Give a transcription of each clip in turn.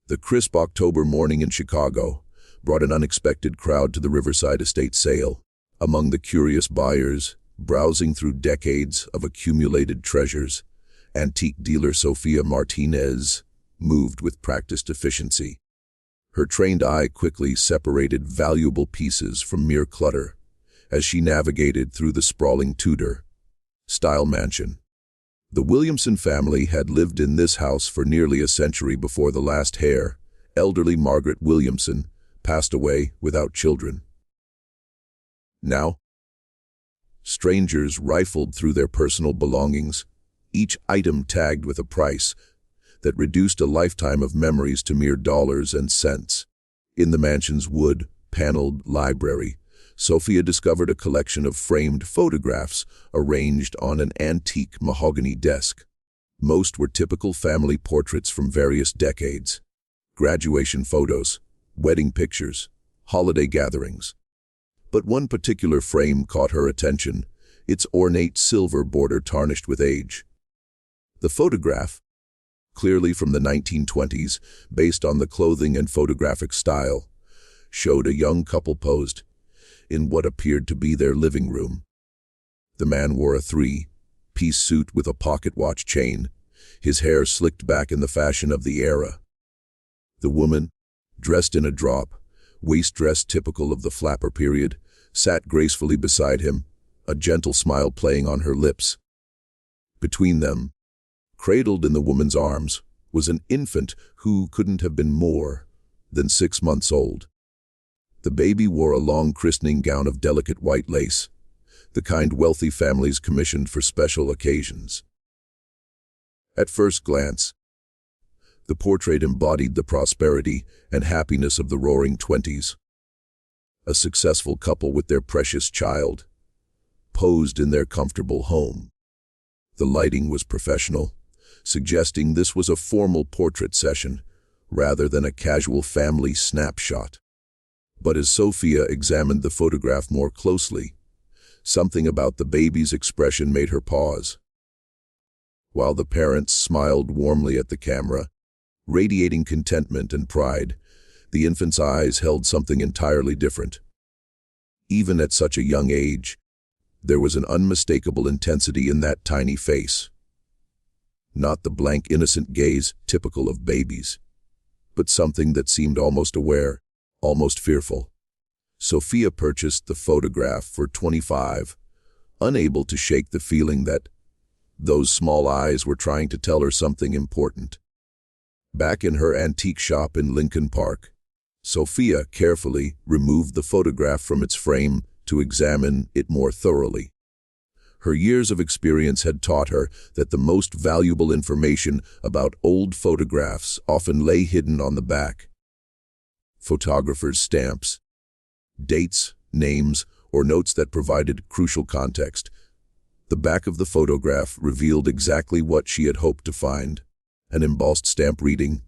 The crisp October morning in Chicago brought an unexpected crowd to the Riverside estate sale. Among the curious buyers, browsing through decades of accumulated treasures, antique dealer Sofia Martinez moved with practiced efficiency. Her trained eye quickly separated valuable pieces from mere clutter as she navigated through the sprawling Tudor-style mansion. The Williamson family had lived in this house for nearly a century before the last heir, elderly Margaret Williamson, passed away without children. Now, strangers rifled through their personal belongings, each item tagged with a price that reduced a lifetime of memories to mere dollars and cents. In the mansion's wood-paneled library, Sophia discovered a collection of framed photographs arranged on an antique mahogany desk. Most were typical family portraits from various decades: graduation photos, wedding pictures, holiday gatherings. But one particular frame caught her attention, its ornate silver border tarnished with age. The photograph, clearly from the 1920s, based on the clothing and photographic style, showed a young couple posed in what appeared to be their living room. The man wore a three-piece suit with a pocket watch chain, his hair slicked back in the fashion of the era. The woman, dressed in a drop, waist dress typical of the flapper period, sat gracefully beside him, a gentle smile playing on her lips. Between them, cradled in the woman's arms, was an infant who couldn't have been more than 6 months old. The baby wore a long christening gown of delicate white lace, the kind wealthy families commissioned for special occasions. At first glance, the portrait embodied the prosperity and happiness of the roaring 20s. A successful couple with their precious child, posed in their comfortable home. The lighting was professional, suggesting this was a formal portrait session rather than a casual family snapshot. But as Sophia examined the photograph more closely, something about the baby's expression made her pause. While the parents smiled warmly at the camera, radiating contentment and pride, the infant's eyes held something entirely different. Even at such a young age, there was an unmistakable intensity in that tiny face. Not the blank, innocent gaze typical of babies, but something that seemed almost aware, almost fearful. Sophia purchased the photograph for $25, unable to shake the feeling that those small eyes were trying to tell her something important. Back in her antique shop in Lincoln Park, Sophia carefully removed the photograph from its frame to examine it more thoroughly. Her years of experience had taught her that the most valuable information about old photographs often lay hidden on the back. Photographers' stamps, dates, names, or notes that provided crucial context. The back of the photograph revealed exactly what she had hoped to find: an embossed stamp reading,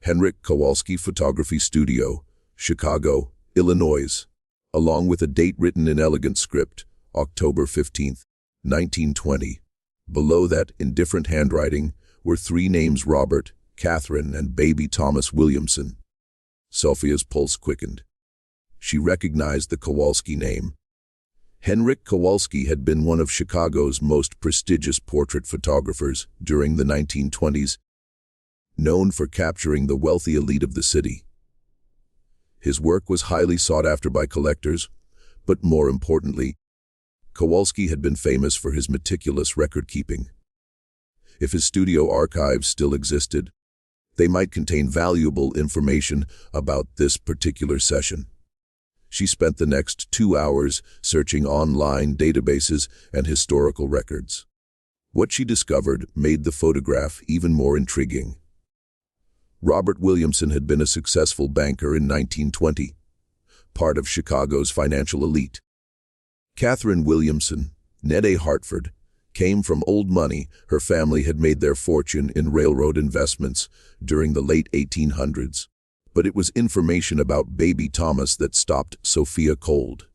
Henryk Kowalski Photography Studio, Chicago, Illinois, along with a date written in elegant script, October 15, 1920. Below that, in different handwriting, were 3 names: Robert, Catherine, and baby Thomas Williamson. Sophia's pulse quickened. She recognized the Kowalski name. Henryk Kowalski had been one of Chicago's most prestigious portrait photographers during the 1920s, known for capturing the wealthy elite of the city. His work was highly sought after by collectors, but more importantly, Kowalski had been famous for his meticulous record-keeping. If his studio archives still existed, they might contain valuable information about this particular session. She spent the next 2 hours searching online databases and historical records. What she discovered made the photograph even more intriguing. Robert Williamson had been a successful banker in 1920, part of Chicago's financial elite. Catherine Williamson, née Hartford, came from old money. Her family had made their fortune in railroad investments during the late 1800s. But it was information about baby Thomas that stopped Sophia cold.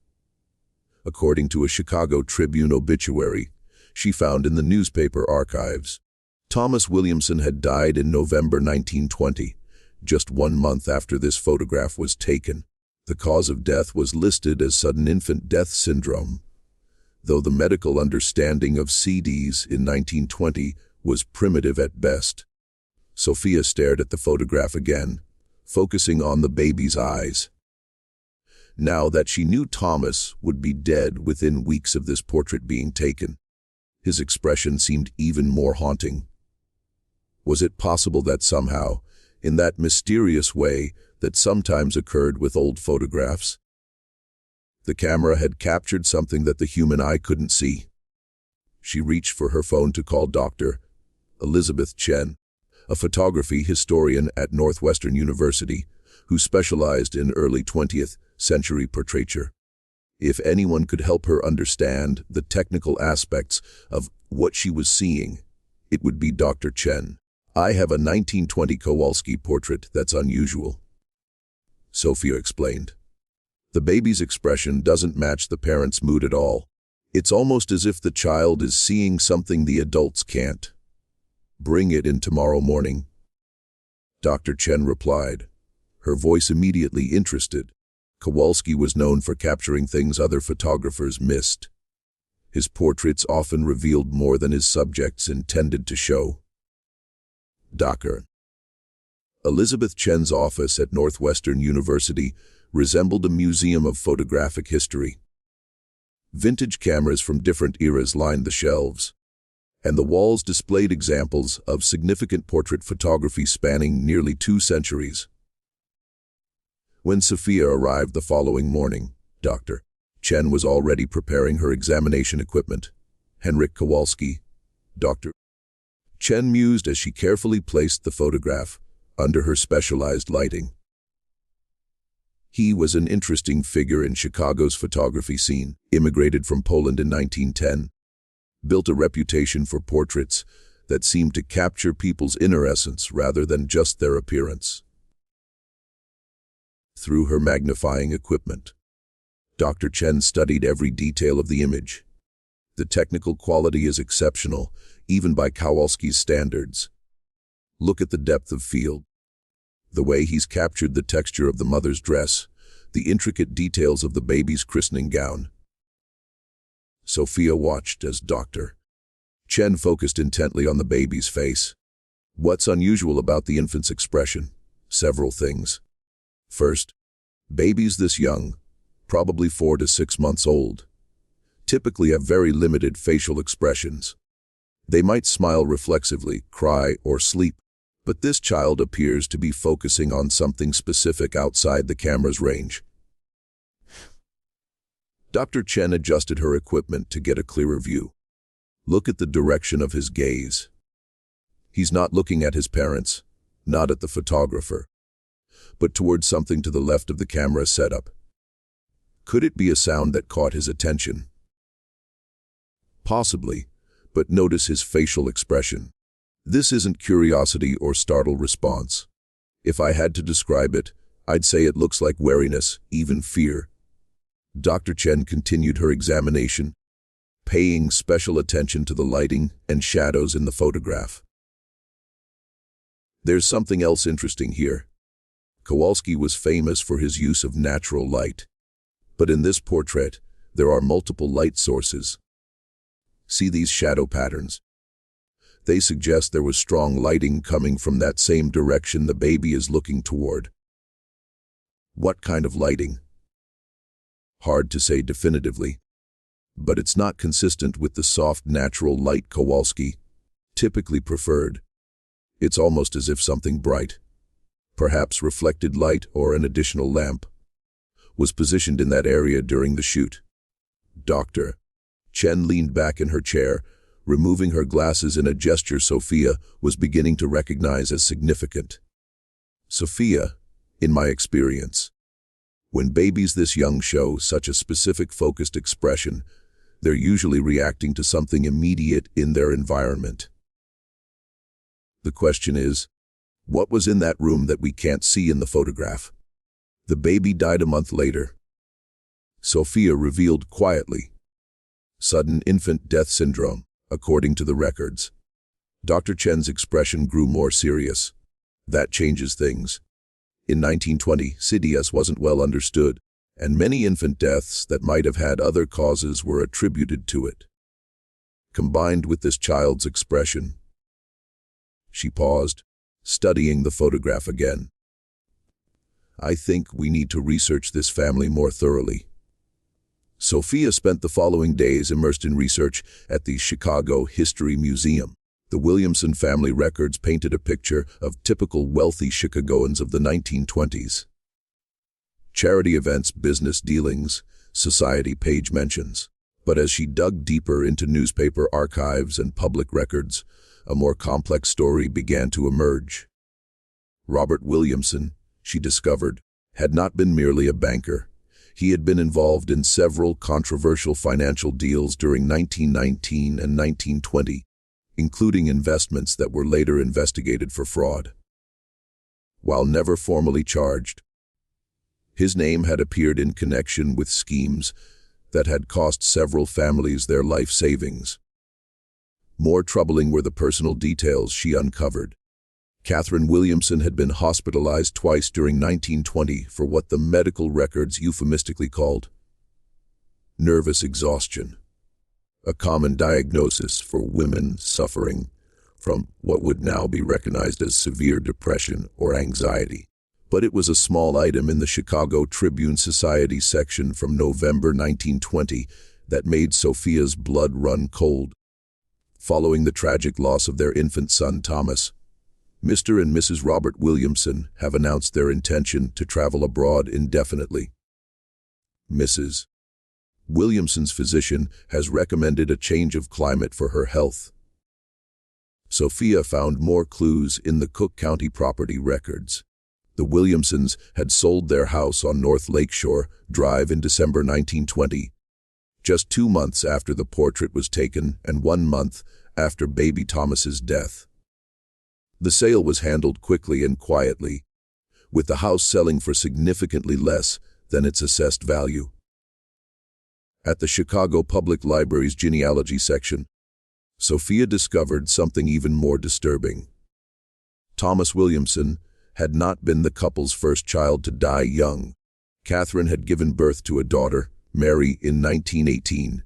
According to a Chicago Tribune obituary she found in the newspaper archives, Thomas Williamson had died in November 1920, just 1 month after this photograph was taken. The cause of death was listed as sudden infant death syndrome, though the medical understanding of CDs in 1920 was primitive at best. Sophia stared at the photograph again, focusing on the baby's eyes. Now that she knew Thomas would be dead within weeks of this portrait being taken, his expression seemed even more haunting. Was it possible that somehow, in that mysterious way that sometimes occurred with old photographs, the camera had captured something that the human eye couldn't see? She reached for her phone to call Dr. Elizabeth Chen, a photography historian at Northwestern University, who specialized in early 20th century portraiture. If anyone could help her understand the technical aspects of what she was seeing, it would be Dr. Chen. "I have a 1920 Kowalski portrait that's unusual," Sophia explained. "The baby's expression doesn't match the parent's mood at all. It's almost as if the child is seeing something the adults can't. Bring it in tomorrow morning." Dr. Chen replied, her voice immediately interested. Kowalski was known for capturing things other photographers missed. His portraits often revealed more than his subjects intended to show. Dr. Elizabeth Chen's office at Northwestern University resembled a museum of photographic history. Vintage cameras from different eras lined the shelves, and the walls displayed examples of significant portrait photography spanning nearly 2 centuries. When Sophia arrived the following morning, Dr. Chen was already preparing her examination equipment. "Henryk Kowalski," Dr. Chen mused as she carefully placed the photograph under her specialized lighting. He was an interesting figure in Chicago's photography scene. Immigrated from Poland in 1910, built a reputation for portraits that seemed to capture people's inner essence rather than just their appearance. Through her magnifying equipment, Dr. Chen studied every detail of the image. The technical quality is exceptional, even by Kowalski's standards. Look at the depth of field, the way he's captured the texture of the mother's dress, the intricate details of the baby's christening gown. Sophia watched as Dr. Chen focused intently on the baby's face. What's unusual about the infant's expression? Several things. First, babies this young, probably 4 to 6 months old, typically have very limited facial expressions. They might smile reflexively, cry, or sleep, but this child appears to be focusing on something specific outside the camera's range. Dr. Chen adjusted her equipment to get a clearer view. Look at the direction of his gaze. He's not looking at his parents, not at the photographer, but towards something to the left of the camera setup. Could it be a sound that caught his attention? Possibly, but notice his facial expression. This isn't curiosity or startled response. If I had to describe it, I'd say it looks like wariness, even fear. Dr. Chen continued her examination, paying special attention to the lighting and shadows in the photograph. There's something else interesting here. Kowalski was famous for his use of natural light, but in this portrait, there are multiple light sources. See these shadow patterns? They suggest there was strong lighting coming from that same direction the baby is looking toward. What kind of lighting? Hard to say definitively, but it's not consistent with the soft natural light Kowalski typically preferred. It's almost as if something bright, perhaps reflected light or an additional lamp, was positioned in that area during the shoot. Dr. Chen leaned back in her chair, removing her glasses in a gesture Sophia was beginning to recognize as significant. Sophia, in my experience, when babies this young show such a specific focused expression, they're usually reacting to something immediate in their environment. The question is, what was in that room that we can't see in the photograph? The baby died a month later. Sophia revealed quietly. Sudden infant death syndrome, according to the records. Dr. Chen's expression grew more serious. That changes things. In 1920, CDS wasn't well understood, and many infant deaths that might have had other causes were attributed to it. Combined with this child's expression, she paused, studying the photograph again. I think we need to research this family more thoroughly. Sophia spent the following days immersed in research at the Chicago History Museum. The Williamson family records painted a picture of typical wealthy Chicagoans of the 1920s. Charity events, business dealings, society page mentions. But as she dug deeper into newspaper archives and public records, a more complex story began to emerge. Robert Williamson, she discovered, had not been merely a banker. He had been involved in several controversial financial deals during 1919 and 1920, including investments that were later investigated for fraud. While never formally charged, his name had appeared in connection with schemes that had cost several families their life savings. More troubling were the personal details she uncovered. Catherine Williamson had been hospitalized twice during 1920 for what the medical records euphemistically called nervous exhaustion, a common diagnosis for women suffering from what would now be recognized as severe depression or anxiety. But it was a small item in the Chicago Tribune Society section from November 1920 that made Sophia's blood run cold. Following the tragic loss of their infant son Thomas, Mr. and Mrs. Robert Williamson have announced their intention to travel abroad indefinitely. Mrs. Williamson's physician has recommended a change of climate for her health. Sophia found more clues in the Cook County property records. The Williamsons had sold their house on North Lakeshore Drive in December 1920, just 2 months after the portrait was taken and 1 month after baby Thomas's death. The sale was handled quickly and quietly, with the house selling for significantly less than its assessed value. At the Chicago Public Library's genealogy section, Sophia discovered something even more disturbing. Thomas Williamson had not been the couple's first child to die young. Catherine had given birth to a daughter, Mary, in 1918.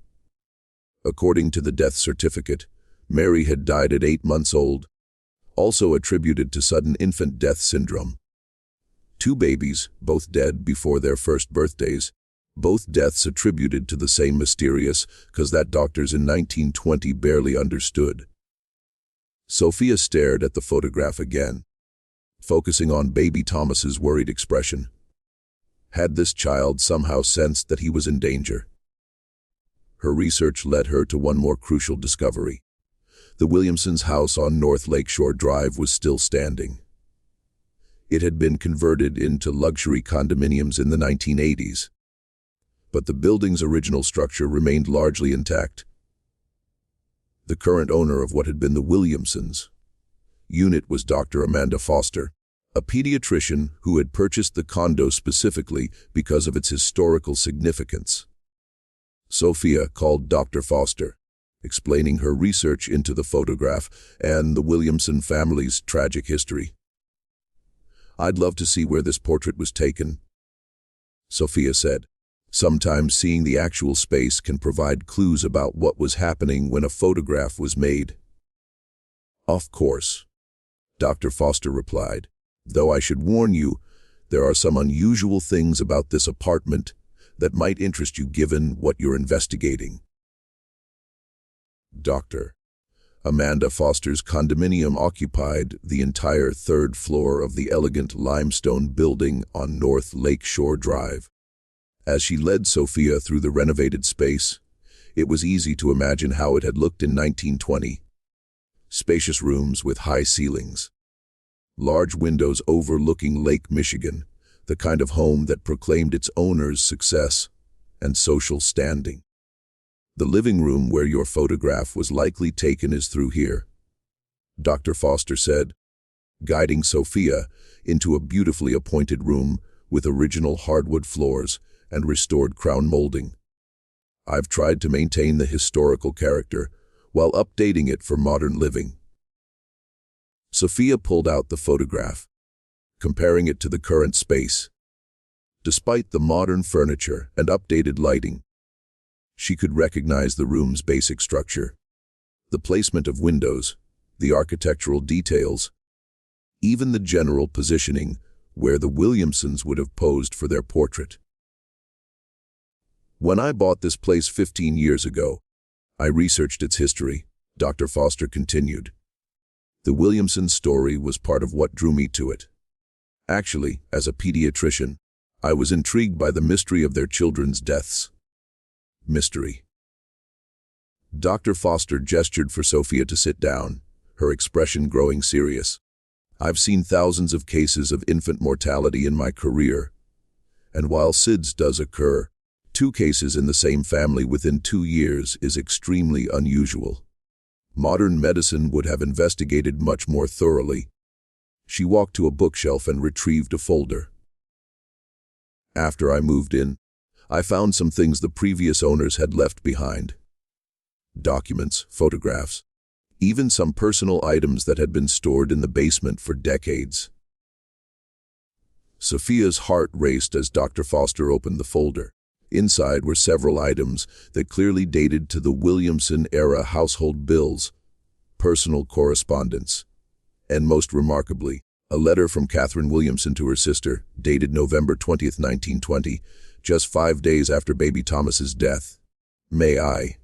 According to the death certificate, Mary had died at 8 months old, also attributed to sudden infant death syndrome. 2 babies, both dead before their first birthdays, both deaths attributed to the same mysterious cause that doctors in 1920 barely understood. Sophia stared at the photograph again, focusing on baby Thomas's worried expression. Had this child somehow sensed that he was in danger? Her research led her to one more crucial discovery. The Williamsons' house on North Lakeshore Drive was still standing. It had been converted into luxury condominiums in the 1980s, but the building's original structure remained largely intact. The current owner of what had been the Williamsons' unit was Dr. Amanda Foster, a pediatrician who had purchased the condo specifically because of its historical significance. Sophia called Dr. Foster, explaining her research into the photograph and the Williamson family's tragic history. I'd love to see where this portrait was taken, Sophia said. Sometimes seeing the actual space can provide clues about what was happening when a photograph was made. Of course, Dr. Foster replied, though I should warn you, there are some unusual things about this apartment that might interest you given what you're investigating. Dr. Amanda Foster's condominium occupied the entire 3rd floor of the elegant limestone building on North Lakeshore Drive. As she led Sophia through the renovated space, it was easy to imagine how it had looked in 1920. Spacious rooms with high ceilings, large windows overlooking Lake Michigan, the kind of home that proclaimed its owner's success and social standing. The living room where your photograph was likely taken is through here, Dr. Foster said, guiding Sophia into a beautifully appointed room with original hardwood floors and restored crown molding. I've tried to maintain the historical character while updating it for modern living. Sophia pulled out the photograph, comparing it to the current space. Despite the modern furniture and updated lighting, she could recognize the room's basic structure. The placement of windows, the architectural details, even the general positioning where the Williamsons would have posed for their portrait. When I bought this place 15 years ago, I researched its history, Dr. Foster continued. The Williamson story was part of what drew me to it. Actually, as a pediatrician, I was intrigued by the mystery of their children's deaths. Mystery. Dr. Foster gestured for Sophia to sit down, her expression growing serious. I've seen thousands of cases of infant mortality in my career, and while SIDS does occur, 2 cases in the same family within 2 years is extremely unusual. Modern medicine would have investigated much more thoroughly. She walked to a bookshelf and retrieved a folder. After I moved in, I found some things the previous owners had left behind. Documents, photographs, even some personal items that had been stored in the basement for decades. Sophia's heart raced as Dr. Foster opened the folder. Inside were several items that clearly dated to the Williamson-era household bills, personal correspondence, and most remarkably, a letter from Catherine Williamson to her sister, dated November 20th, 1920, just 5 days after baby Thomas's death. "May I?"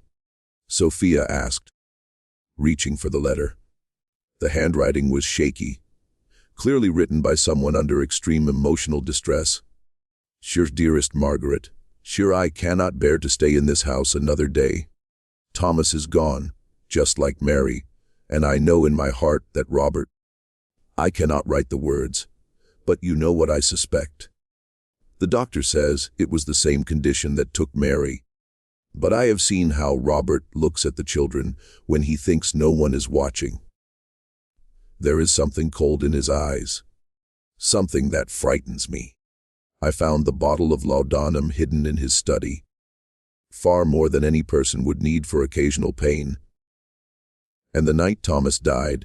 Sophia asked, reaching for the letter. The handwriting was shaky, clearly written by someone under extreme emotional distress. "Sure, dearest Margaret, sure I cannot bear to stay in this house another day. Thomas is gone, just like Mary, and I know in my heart that Robert—" I cannot write the words, but you know what I suspect. The doctor says it was the same condition that took Mary. But I have seen how Robert looks at the children when he thinks no one is watching. There is something cold in his eyes, something that frightens me. I found the bottle of laudanum hidden in his study, far more than any person would need for occasional pain. And the night Thomas died,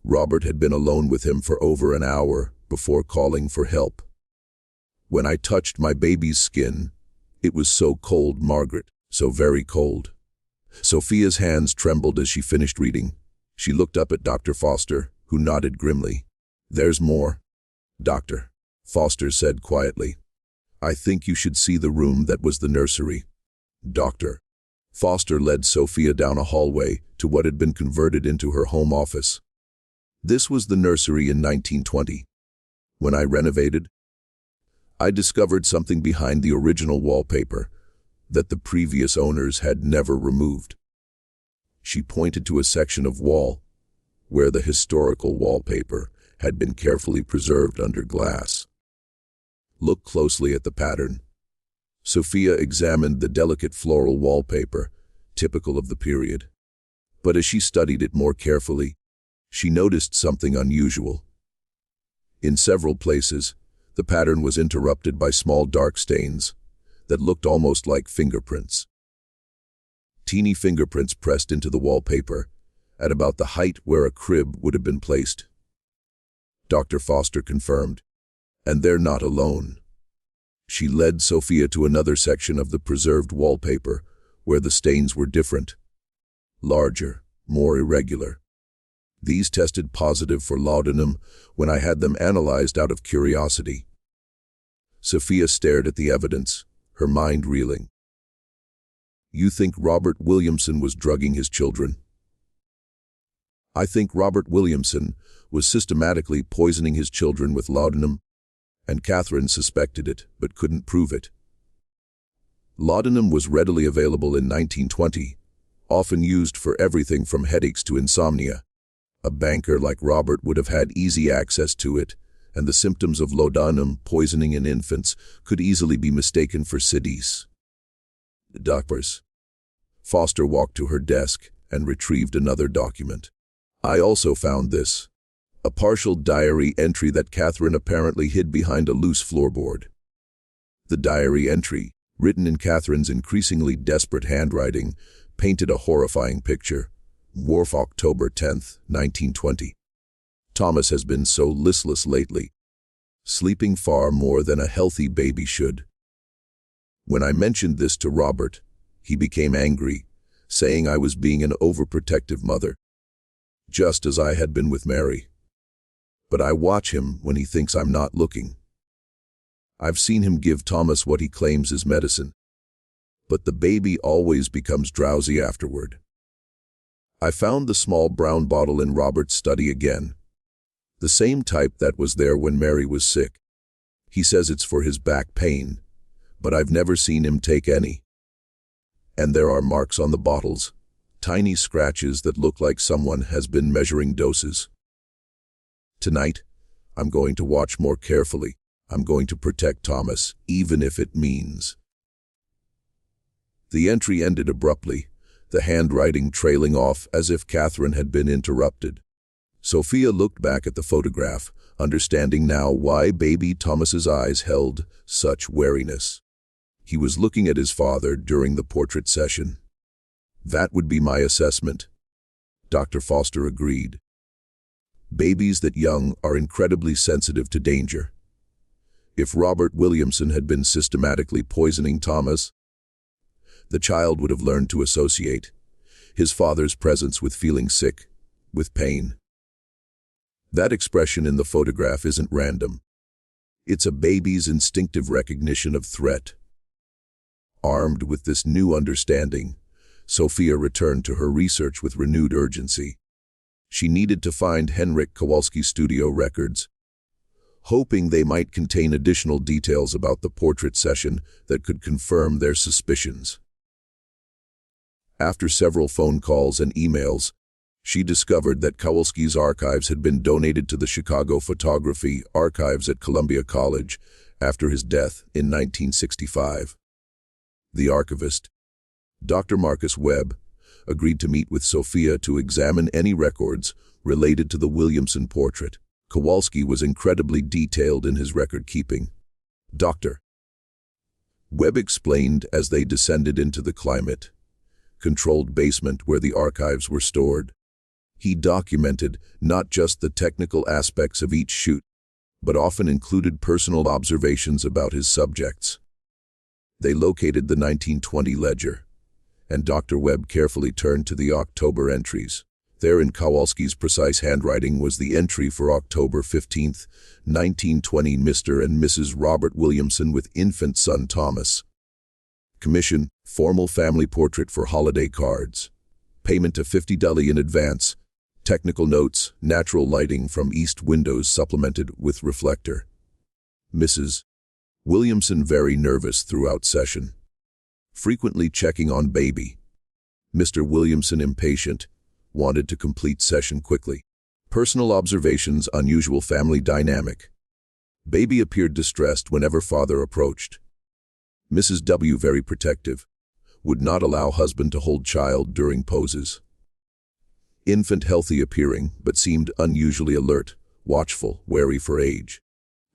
Robert had been alone with him for over an hour before calling for help. When I touched my baby's skin, it was so cold, Margaret, so very cold. Sophia's hands trembled as she finished reading. She looked up at Dr. Foster, who nodded grimly. "There's more," Dr. Foster said quietly. "I think you should see the room that was the nursery." Dr. Foster led Sophia down a hallway to what had been converted into her home office. This was the nursery in 1920. When I renovated, I discovered something behind the original wallpaper that the previous owners had never removed. She pointed to a section of wall where the historical wallpaper had been carefully preserved under glass. "Look closely at the pattern." Sophia examined the delicate floral wallpaper, typical of the period. But as she studied it more carefully, she noticed something unusual. In several places, the pattern was interrupted by small dark stains that looked almost like fingerprints. Teeny fingerprints pressed into the wallpaper, at about the height where a crib would have been placed. Dr. Foster confirmed, "And they're not alone." She led Sophia to another section of the preserved wallpaper, where the stains were different, larger, more irregular. These tested positive for laudanum when I had them analyzed out of curiosity. Sophia stared at the evidence, her mind reeling. "You think Robert Williamson was drugging his children?" "I think Robert Williamson was systematically poisoning his children with laudanum, and Catherine suspected it but couldn't prove it." Laudanum was readily available in 1920, often used for everything from headaches to insomnia. A banker like Robert would have had easy access to it, and the symptoms of laudanum poisoning in infants could easily be mistaken for SIDS. Doctors. Foster walked to her desk and retrieved another document. "I also found this, a partial diary entry that Catherine apparently hid behind a loose floorboard." The diary entry, written in Catherine's increasingly desperate handwriting, painted a horrifying picture. Wharf, October 10th, 1920. "Thomas has been so listless lately. sleeping far more than a healthy baby should. When I mentioned this to Robert, he became angry, saying I was being an overprotective mother, just as I had been with Mary. But I watch him when he thinks I'm not looking. I've seen him give Thomas what he claims is medicine, but the baby always becomes drowsy afterward. I found the small brown bottle in Robert's study again, the same type that was there when Mary was sick. He says it's for his back pain, but I've never seen him take any. And there are marks on the bottles, tiny scratches that look like someone has been measuring doses. Tonight, I'm going to watch more carefully. I'm going to protect Thomas, even if it means. The entry ended abruptly, the handwriting trailing off as if Catherine had been interrupted. Sophia looked back at the photograph, understanding now why baby Thomas's eyes held such wariness. He was looking at his father during the portrait session. That would be my assessment. Dr. Foster agreed. Babies that young are incredibly sensitive to danger. If Robert Williamson had been systematically poisoning Thomas, the child would have learned to associate his father's presence with feeling sick, with pain. That expression in the photograph isn't random. It's a baby's instinctive recognition of threat. Armed with this new understanding, Sophia returned to her research with renewed urgency. She needed to find Henryk Kowalski's studio records, hoping they might contain additional details about the portrait session that could confirm their suspicions. After several phone calls and emails, she discovered that Kowalski's archives had been donated to the Chicago Photography Archives at Columbia College after his death in 1965. The archivist, Dr. Marcus Webb, agreed to meet with Sophia to examine any records related to the Williamson portrait. Kowalski was incredibly detailed in his record-keeping. Dr. Webb explained as they descended into the climate-controlled basement where the archives were stored. He documented not just the technical aspects of each shoot, but often included personal observations about his subjects. They located the 1920 ledger, and Dr. Webb carefully turned to the October entries. There in Kowalski's precise handwriting was the entry for October 15, 1920, Mr. and Mrs. Robert Williamson with infant son Thomas. Commission, formal family portrait for holiday cards. Payment of $50 in advance. Technical notes, natural lighting from east windows supplemented with reflector. Mrs. Williamson very nervous throughout session, frequently checking on baby. Mr. Williamson impatient, wanted to complete session quickly. Personal observations, unusual family dynamic. Baby appeared distressed whenever father approached. Mrs. W very protective, would not allow husband to hold child during poses. Infant healthy appearing, but seemed unusually alert, watchful, wary for age.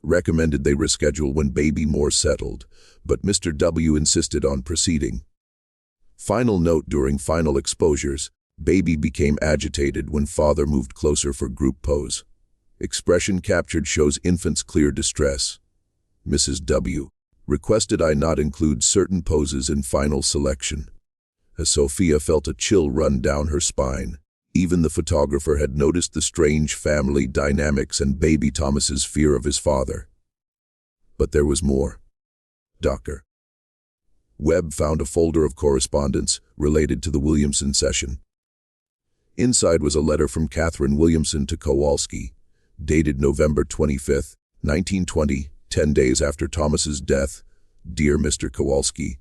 Recommended they reschedule when baby more settled, but Mr. W insisted on proceeding. Final note: during final exposures, baby became agitated when father moved closer for group pose. Expression captured shows infant's clear distress. Mrs. W requested I not include certain poses in final selection. As Sophia felt a chill run down her spine. Even the photographer had noticed the strange family dynamics and baby Thomas's fear of his father. But there was more. Dr. Webb found a folder of correspondence related to the Williamson session. Inside was a letter from Catherine Williamson to Kowalski, dated November 25, 1920, 10 days after Thomas's death. Dear Mr. Kowalski,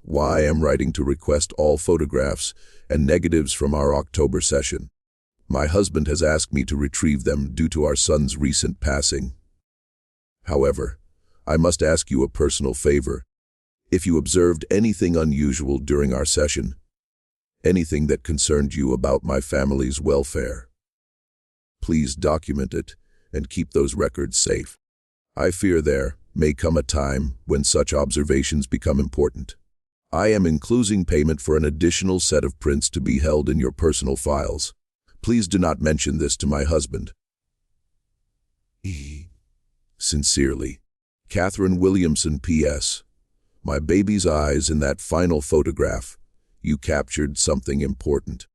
I am writing to request all photographs and negatives from our October session. My husband has asked me to retrieve them due to our son's recent passing. However, I must ask you a personal favor. If you observed anything unusual during our session, anything that concerned you about my family's welfare, please document it and keep those records safe. I fear there may come a time when such observations become important. I am including payment for an additional set of prints to be held in your personal files. Please do not mention this to my husband. Sincerely, Catherine Williamson. P.S. My baby's eyes in that final photograph. You captured something important.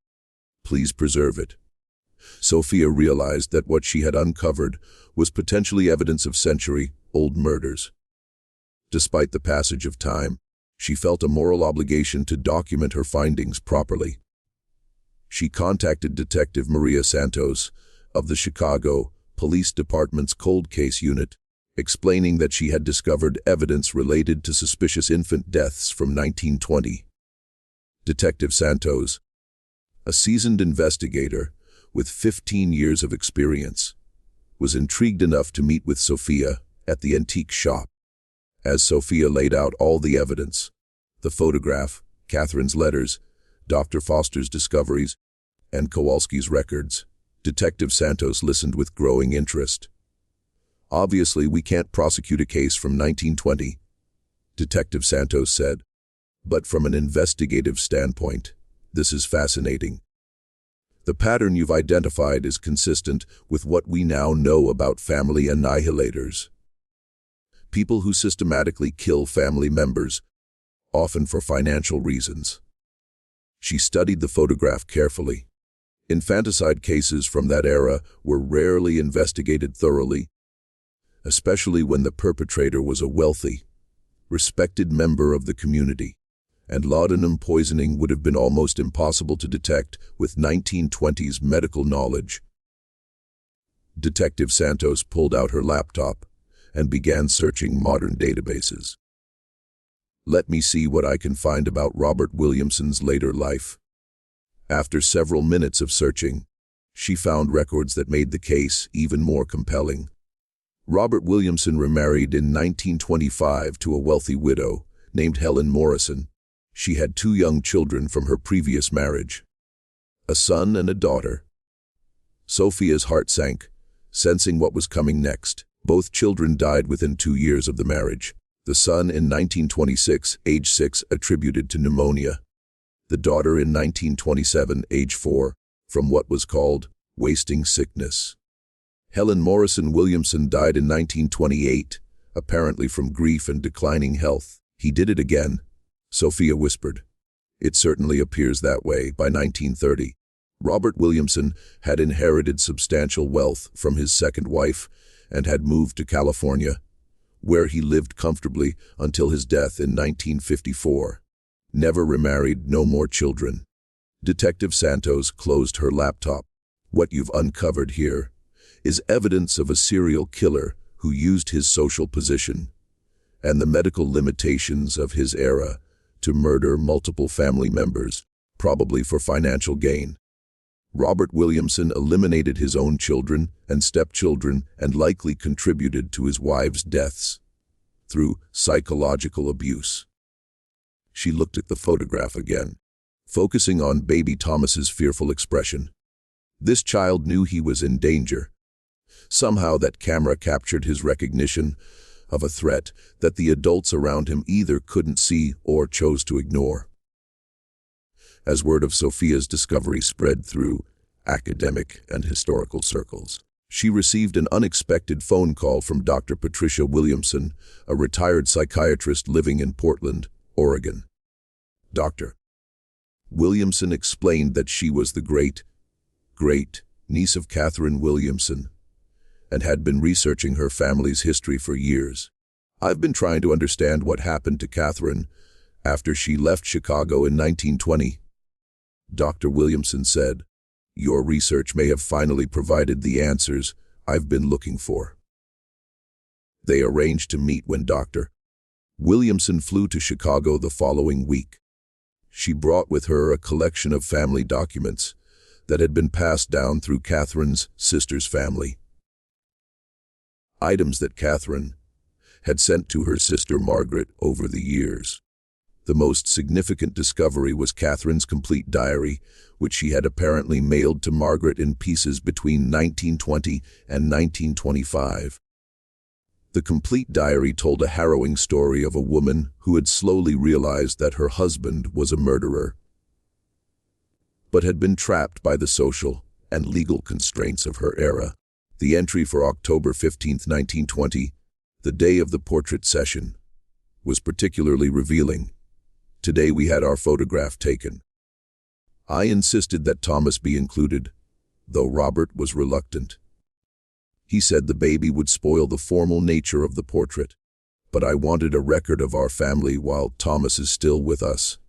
Please preserve it. Sophia realized that what she had uncovered was potentially evidence of century-old murders. Despite the passage of time, she felt a moral obligation to document her findings properly. She contacted Detective Maria Santos of the Chicago Police Department's Cold Case Unit, explaining that she had discovered evidence related to suspicious infant deaths from 1920. Detective Santos, a seasoned investigator with 15 years of experience, was intrigued enough to meet with Sophia at the antique shop. As Sophia laid out all the evidence, the photograph, Catherine's letters, Dr. Foster's discoveries, and Kowalski's records, Detective Santos listened with growing interest. Obviously, we can't prosecute a case from 1920, Detective Santos said. But from an investigative standpoint, this is fascinating. The pattern you've identified is consistent with what we now know about family annihilators. People who systematically kill family members, often for financial reasons. She studied the photograph carefully. Infanticide cases from that era were rarely investigated thoroughly, especially when the perpetrator was a wealthy, respected member of the community, and laudanum poisoning would have been almost impossible to detect with 1920s medical knowledge. Detective Santos pulled out her laptop and began searching modern databases. Let me see what I can find about Robert Williamson's later life. After several minutes of searching, she found records that made the case even more compelling. Robert Williamson remarried in 1925 to a wealthy widow named Helen Morrison. She had 2 young children from her previous marriage, a son and a daughter. Sophia's heart sank, sensing what was coming next. Both children died within 2 years of the marriage. The son in 1926, age 6, attributed to pneumonia. The daughter in 1927, age 4, from what was called wasting sickness. Helen Morrison Williamson died in 1928, apparently from grief and declining health. He did it again, Sophia whispered. It certainly appears that way. By 1930, Robert Williamson had inherited substantial wealth from his second wife and had moved to California, where he lived comfortably until his death in 1954. Never remarried, no more children. Detective Santos closed her laptop. What you've uncovered here is evidence of a serial killer who used his social position and the medical limitations of his era to murder multiple family members, probably for financial gain. Robert Williamson eliminated his own children and stepchildren and likely contributed to his wives' deaths through psychological abuse. She looked at the photograph again, focusing on baby Thomas's fearful expression. This child knew he was in danger. Somehow that camera captured his recognition of a threat that the adults around him either couldn't see or chose to ignore. As word of Sophia's discovery spread through academic and historical circles, she received an unexpected phone call from Dr. Patricia Williamson, a retired psychiatrist living in Portland, Oregon. Dr. Williamson explained that she was the great-niece of Catherine Williamson and had been researching her family's history for years. I've been trying to understand what happened to Catherine after she left Chicago in 1920. Dr. Williamson said, your research may have finally provided the answers I've been looking for. They arranged to meet when Dr. Williamson flew to Chicago the following week. She brought with her a collection of family documents that had been passed down through Catherine's sister's family. Items that Catherine had sent to her sister Margaret over the years. The most significant discovery was Catherine's complete diary, which she had apparently mailed to Margaret in pieces between 1920 and 1925. The complete diary told a harrowing story of a woman who had slowly realized that her husband was a murderer, but had been trapped by the social and legal constraints of her era. The entry for October 15, 1920, The day of the portrait session was particularly revealing. Today we had our photograph taken. I insisted that Thomas be included, though Robert was reluctant. He said the baby would spoil the formal nature of the portrait, but I wanted a record of our family while Thomas is still with us.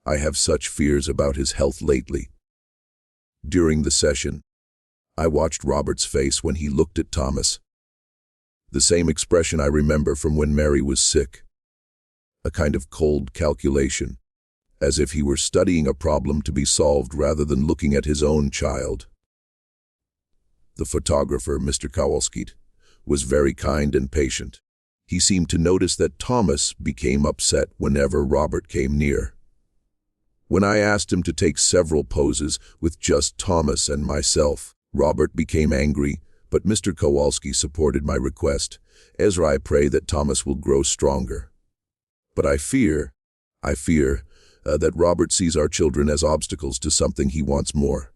I have such fears about his health lately. During the session, I watched Robert's face when he looked at Thomas. The same expression I remember from when Mary was sick. A kind of cold calculation, as if he were studying a problem to be solved rather than looking at his own child. The photographer, Mr. Kowalski, was very kind and patient. He seemed to notice that Thomas became upset whenever Robert came near. When I asked him to take several poses with just Thomas and myself, Robert became angry, but Mr. Kowalski supported my request. Ezra, I pray that Thomas will grow stronger. But I fear that Robert sees our children as obstacles to something he wants more.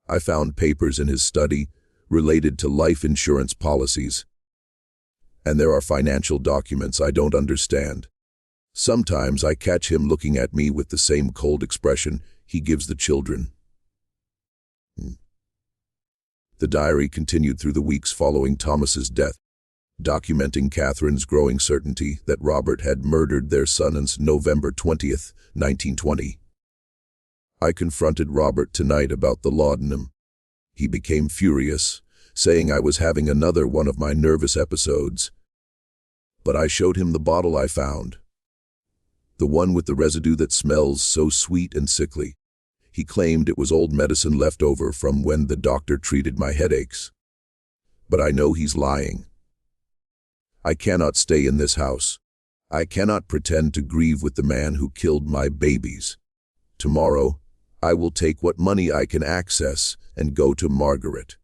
I found papers in his study related to life insurance policies. And there are financial documents I don't understand. Sometimes I catch him looking at me with the same cold expression he gives the children. The diary continued through the weeks following Thomas's death, documenting Catherine's growing certainty that Robert had murdered their son on November 20th, 1920. I confronted Robert tonight about the laudanum. He became furious, saying I was having another one of my nervous episodes. But I showed him the bottle I found, the one with the residue that smells so sweet and sickly. He claimed it was old medicine left over from when the doctor treated my headaches. But I know he's lying. I cannot stay in this house. I cannot pretend to grieve with the man who killed my babies. Tomorrow, I will take what money I can access and go to Margaret.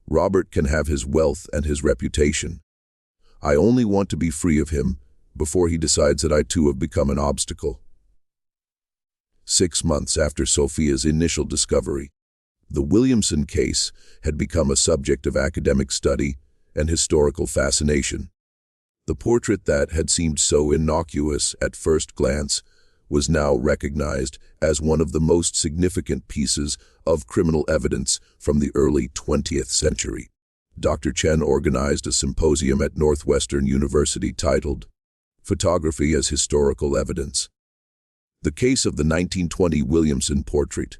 Robert can have his wealth and his reputation. I only want to be free of him before he decides that I too have become an obstacle. 6 months after Sophia's initial discovery, the Williamson case had become a subject of academic study and historical fascination. The portrait that had seemed so innocuous at first glance was now recognized as one of the most significant pieces of criminal evidence from the early 20th century. Dr. Chen organized a symposium at Northwestern University titled Photography as Historical Evidence. The case of the 1920 Williamson portrait.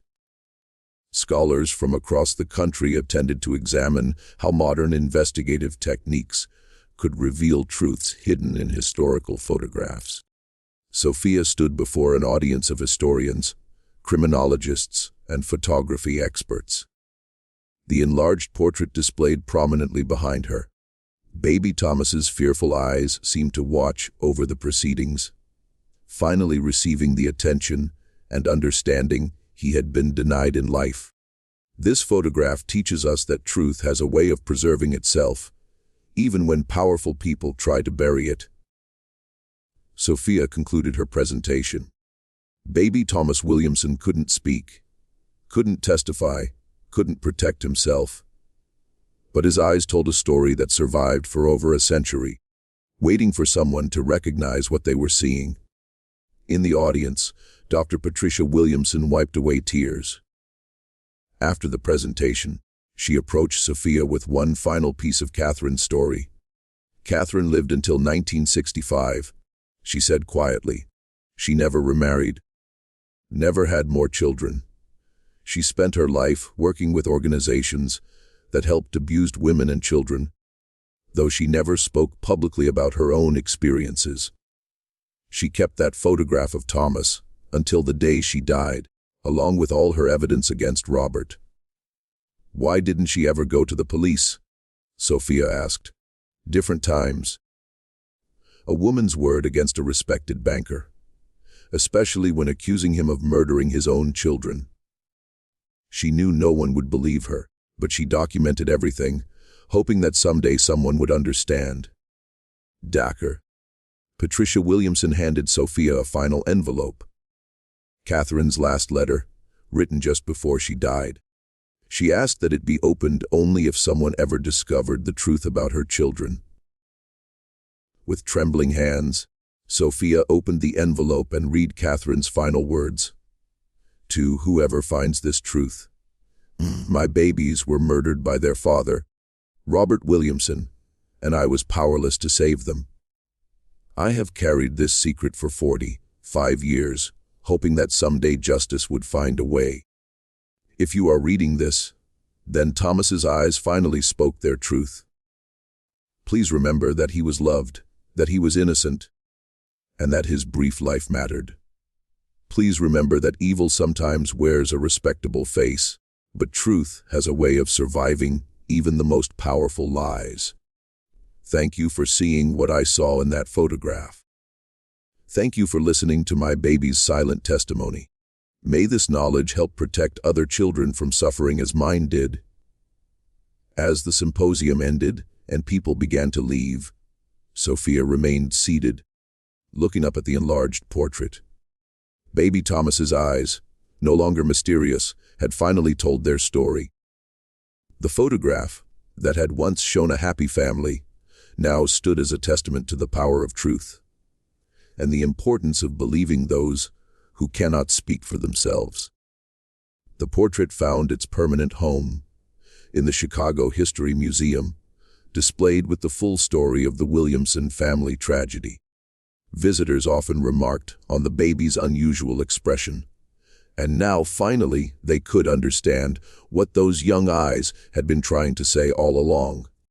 Scholars from across the country attended to examine how modern investigative techniques could reveal truths hidden in historical photographs. Sophia stood before an audience of historians, criminologists, and photography experts. The enlarged portrait displayed prominently behind her. Baby Thomas's fearful eyes seemed to watch over the proceedings, finally receiving the attention and understanding he had been denied in life. This photograph teaches us that truth has a way of preserving itself, even when powerful people try to bury it. Sophia concluded her presentation. Baby Thomas Williamson couldn't speak, couldn't testify, couldn't protect himself. But his eyes told a story that survived for over a century, waiting for someone to recognize what they were seeing. In the audience, Dr. Patricia Williamson wiped away tears. After the presentation, she approached Sophia with one final piece of Catherine's story. Catherine lived until 1965, she said quietly. She never remarried, never had more children. She spent her life working with organizations that helped abused women and children, though she never spoke publicly about her own experiences. She kept that photograph of Thomas until the day she died, along with all her evidence against Robert. Why didn't she ever go to the police? Sophia asked. Different times. A woman's word against a respected banker, especially when accusing him of murdering his own children. She knew no one would believe her, but she documented everything, hoping that someday someone would understand. Dacre. Patricia Williamson handed Sophia a final envelope. Catherine's last letter, written just before she died. She asked that it be opened only if someone ever discovered the truth about her children. With trembling hands, Sophia opened the envelope and read Catherine's final words. To whoever finds this truth, my babies were murdered by their father, Robert Williamson, and I was powerless to save them. I have carried this secret for 45 years, hoping that someday justice would find a way. If you are reading this, then Thomas's eyes finally spoke their truth. Please remember that he was loved, that he was innocent, and that his brief life mattered. Please remember that evil sometimes wears a respectable face, but truth has a way of surviving even the most powerful lies. Thank you for seeing what I saw in that photograph. Thank you for listening to my baby's silent testimony. May this knowledge help protect other children from suffering as mine did. As the symposium ended and people began to leave, Sophia remained seated, looking up at the enlarged portrait. Baby Thomas's eyes, no longer mysterious, had finally told their story. The photograph, that had once shown a happy family, now stood as a testament to the power of truth and the importance of believing those who cannot speak for themselves. The portrait found its permanent home in the Chicago History Museum, displayed with the full story of the Williamson family tragedy. Visitors often remarked on the baby's unusual expression, and now finally they could understand what those young eyes had been trying to say all along.